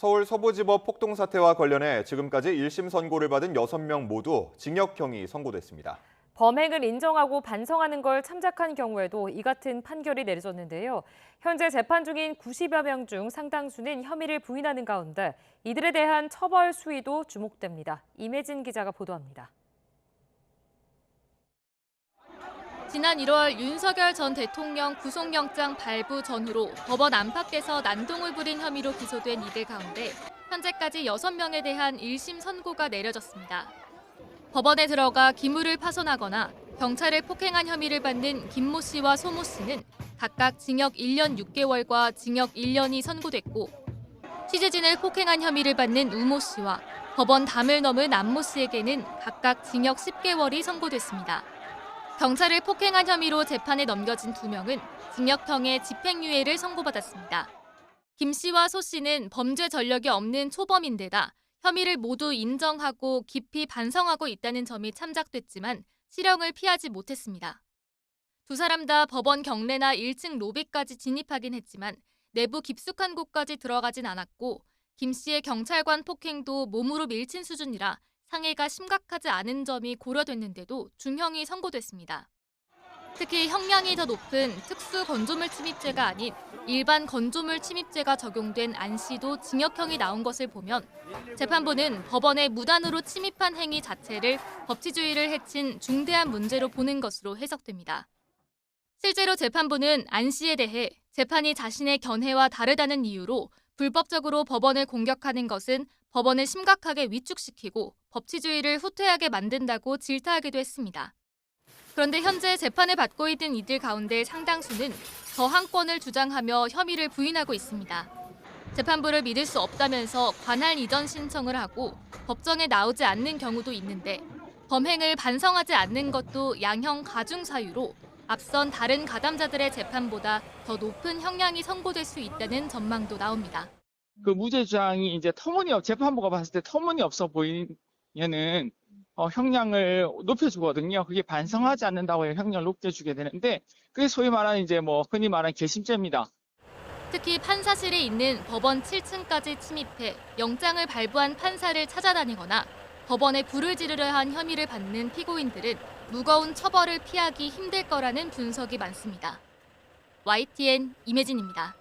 서울 서부지법 폭동 사태와 관련해 지금까지 1심 선고를 받은 6명 모두 징역형이 선고됐습니다. 범행을 인정하고 반성하는 걸 참작한 경우에도 이 같은 판결이 내려졌는데요. 현재 재판 중인 90여 명 중 상당수는 혐의를 부인하는 가운데 이들에 대한 처벌 수위도 주목됩니다. 임혜진 기자가 보도합니다. 지난 1월 윤석열 전 대통령 구속영장 발부 전후로 법원 안팎에서 난동을 부린 혐의로 기소된 이들 가운데 현재까지 6명에 대한 1심 선고가 내려졌습니다. 법원에 들어가 기물을 파손하거나 경찰을 폭행한 혐의를 받는 김모 씨와 소모 씨는 각각 징역 1년 6개월과 징역 1년이 선고됐고, 취재진을 폭행한 혐의를 받는 우모 씨와 법원 담을 넘은 안모 씨에게는 각각 징역 10개월이 선고됐습니다. 경찰을 폭행한 혐의로 재판에 넘겨진 2명은 징역형의 집행유예를 선고받았습니다. 김 씨와 소 씨는 범죄 전력이 없는 초범인데다 혐의를 모두 인정하고 깊이 반성하고 있다는 점이 참작됐지만 실형을 피하지 못했습니다. 두 사람 다 법원 경내나 1층 로비까지 진입하긴 했지만 내부 깊숙한 곳까지 들어가진 않았고, 김 씨의 경찰관 폭행도 몸으로 밀친 수준이라 상해가 심각하지 않은 점이 고려됐는데도 중형이 선고됐습니다. 특히 형량이 더 높은 특수 건조물 침입죄가 아닌 일반 건조물 침입죄가 적용된 안 씨도 징역형이 나온 것을 보면 재판부는 법원에 무단으로 침입한 행위 자체를 법치주의를 해친 중대한 문제로 보는 것으로 해석됩니다. 실제로 재판부는 안 씨에 대해 재판이 자신의 견해와 다르다는 이유로 불법적으로 법원을 공격하는 것은 법원을 심각하게 위축시키고 법치주의를 후퇴하게 만든다고 질타하기도 했습니다. 그런데 현재 재판을 받고 있는 이들 가운데 상당수는 저항권을 주장하며 혐의를 부인하고 있습니다. 재판부를 믿을 수 없다면서 관할 이전 신청을 하고 법정에 나오지 않는 경우도 있는데, 범행을 반성하지 않는 것도 양형 가중 사유로 앞선 다른 가담자들의 재판보다 더 높은 형량이 선고될 수 있다는 전망도 나옵니다. 그 무죄 주장이 이제 재판부가 봤을 때 터무니없어 보이면은 형량을 높여주거든요. 그게 반성하지 않는다고 해서 형량을 높여주게 되는데, 그게 소위 말하는 이제 흔히 말하는 괘씸죄입니다. 특히 판사실에 있는 법원 7층까지 침입해 영장을 발부한 판사를 찾아다니거나 법원에 불을 지르려 한 혐의를 받는 피고인들은 무거운 처벌을 피하기 힘들 거라는 분석이 많습니다. YTN 임혜진입니다.